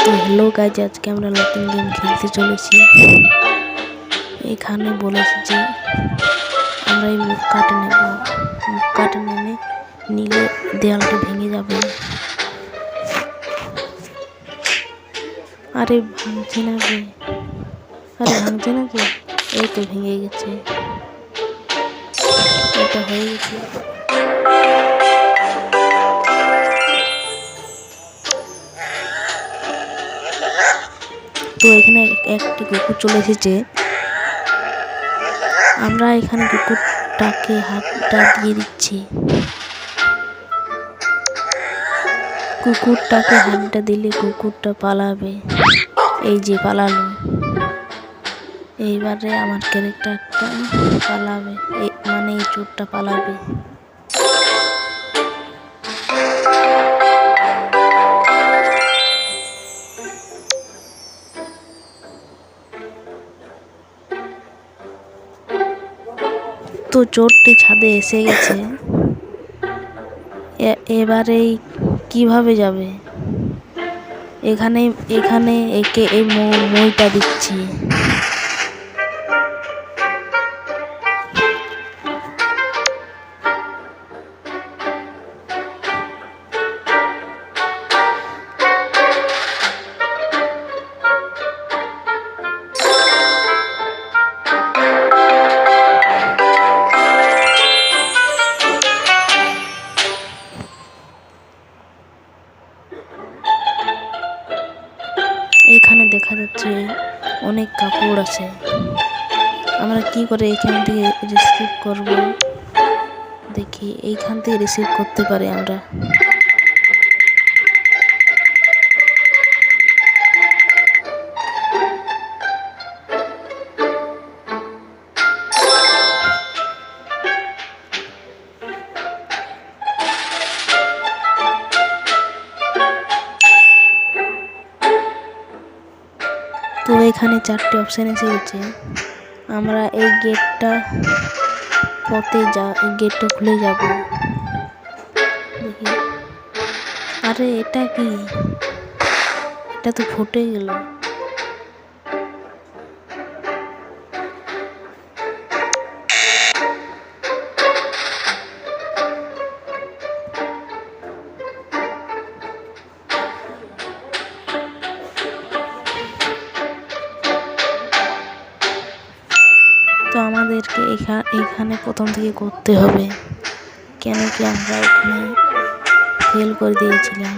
তো hello guys, আজকে আমরা নতুন গেম খেলতে চলেছি। এখানে বলেছি যে আমরা এই মুখ কাটে নেব, মুখ কাটে নিলে দেয়ালটা ভেঙে যাবে। আরে ভাঙছে না রে, ভাঙছে না যে, এই তো ভেঙে গেছে, এটা হয়ে গেছে। তো এখানে একটি কুকুর চলে এসেছে। আমরা এখানে কুকুরটাকে হাতটা দিয়ে দিচ্ছি। কুকুরটাকে হাতটা দিলে কুকুরটা পালাবে। এই যে পালালো। এইবারে আমার ক্যারেক্টারটা পালাবে, মানে এই চোরটা পালাবে। তো চোরটি ছাদে এসে গেছে। এবারে কিভাবে যাবে? এখানে একে এই মইটা দিচ্ছি। এখানে দেখা যাচ্ছে অনেক কাপড় আছে। আমরা কি করে এখান থেকে রিসিভ করব? দেখি এইখান থেকে রিসিভ করতে পারি আমরা। তো এখানে 4টে অপশান এসে গেছে। আমরা এই গেটটা গেটটা খুলে যাব। দেখি, আরে এটা কি? এটা তো ফুটে গেল। তো আমাদেরকে এখানে প্রথম থেকে করতে হবে, কেন কি আমরা ওখানে ফেল করে দিয়েছিলাম।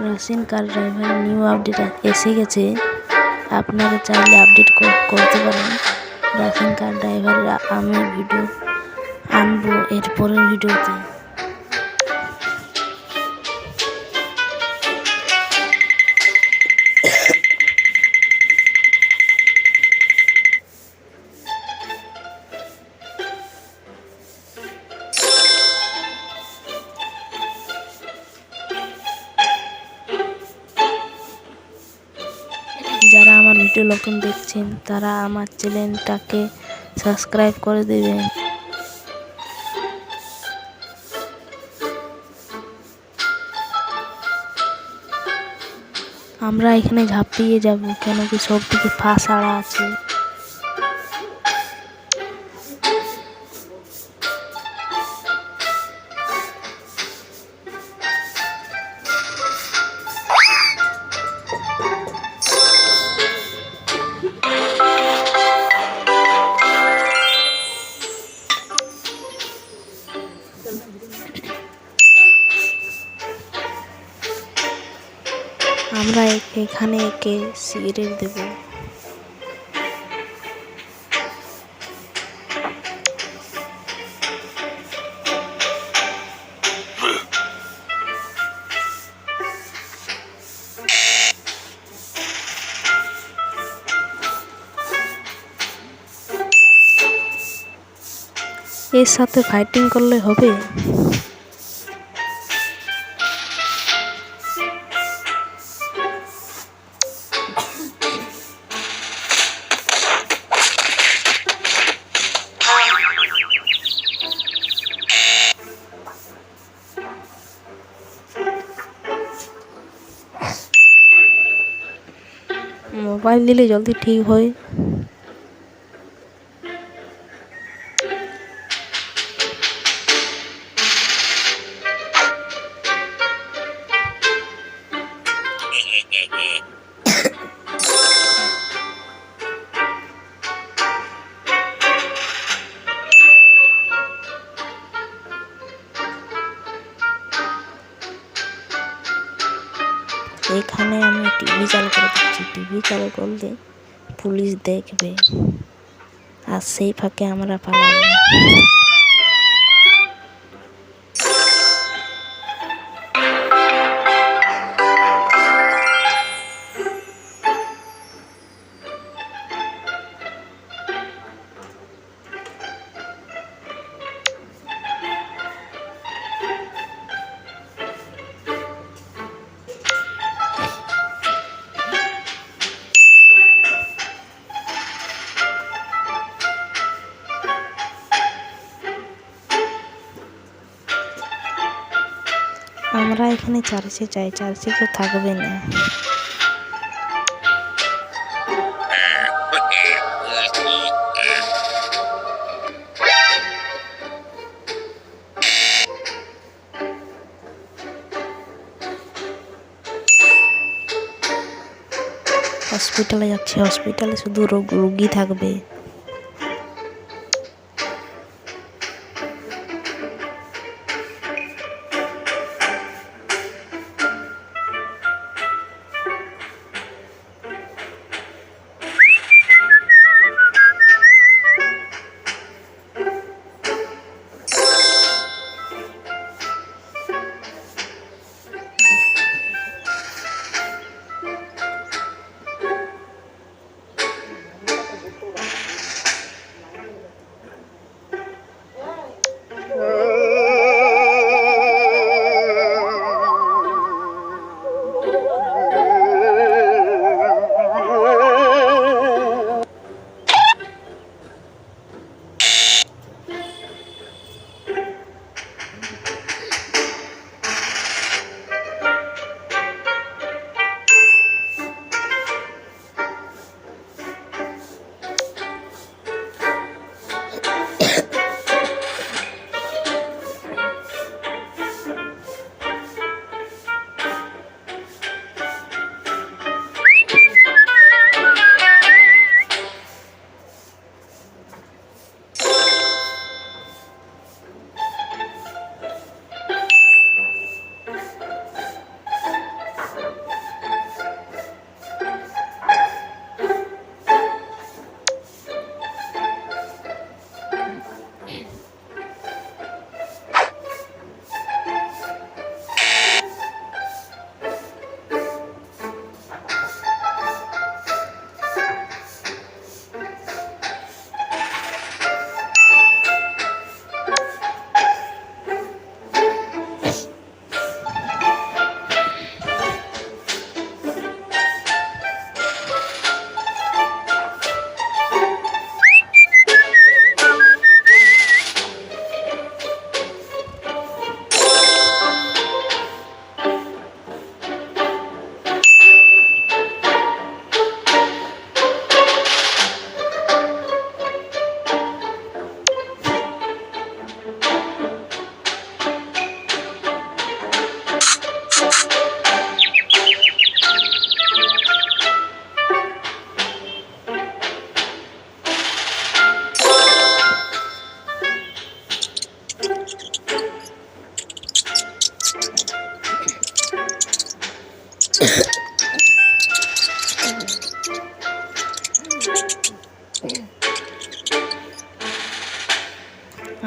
Russian car driver new update এসে গেছে। আপনারা চাইলে আপডেট করতে পারেন। রাশিয়ান কার ড্রাইভারের আমি ভিডিও আনবো এর পরের ভিডিওতে। যারা আমার ভিডিও নতুন দেখছেন তারা আমার চ্যানেলটাকে সাবস্ক্রাইব করে দেবেন। আমরা এখানে ঝাঁপিয়ে যাব, কেন কি সব দিকে ফাঁস আড়া আছে। আমরা এখানে একে সিগারেট দেব। এর সাথে ফাইটিং করলে হবে? মোবাইল দিলে জলদি ঠিক হয়। এখানে আমি টিভি চালু করে দিচ্ছি। টিভি চালু করলে পুলিশ দেখবে, আর সেই ফাঁকে আমরা পালাবো। আমরা এখানে চার্চে চাই, চার্চে কেউ থাকবে না। হসপিটালে যাচ্ছে, হসপিটালে শুধু রোগী থাকবে।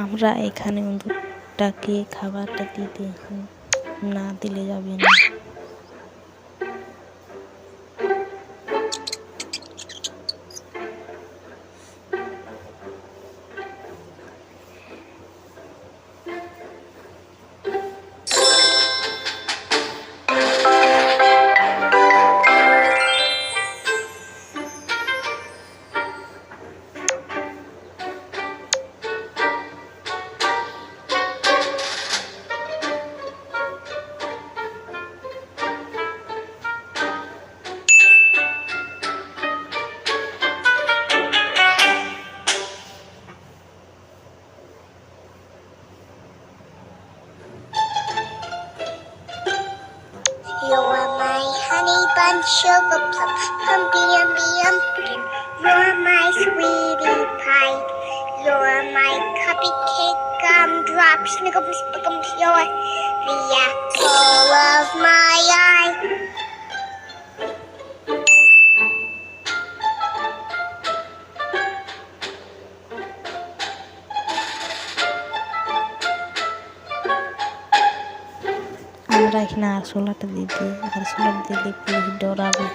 আমরা এখানে ওটাকে খাবারটা দিতে না দিলে যাবে না। sugar plum, pumpy umby umpkin. You're my sweetie pie. You're my cupcake gumdrop, snickle, spickle, you're the apple of my eye. আমরা এখানে আরশোলাটা দিতে আরশোলাটা দিলে police ডরাবে।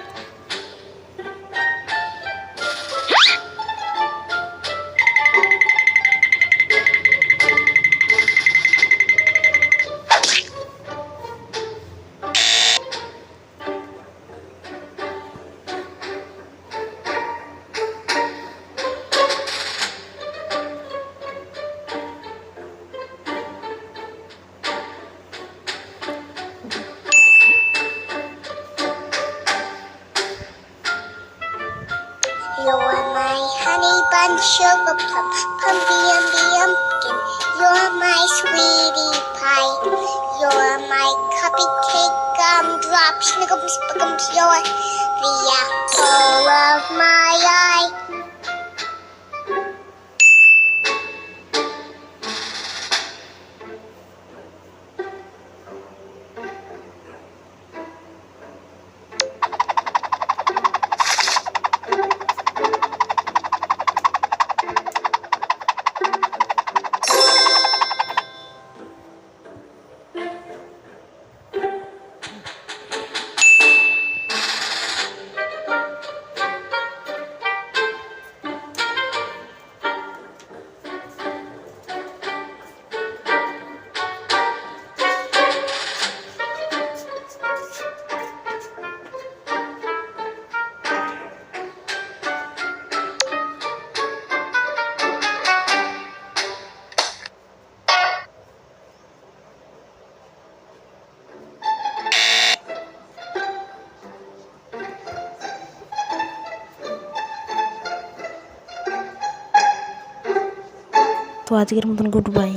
You're my honey bun, sugar plum, pumpy umby umpkin. You're my sweetie pie. You're my cupcake gumdrop, snickle, spickle, you're the apple of my eye. তো আজকের মতন good bye.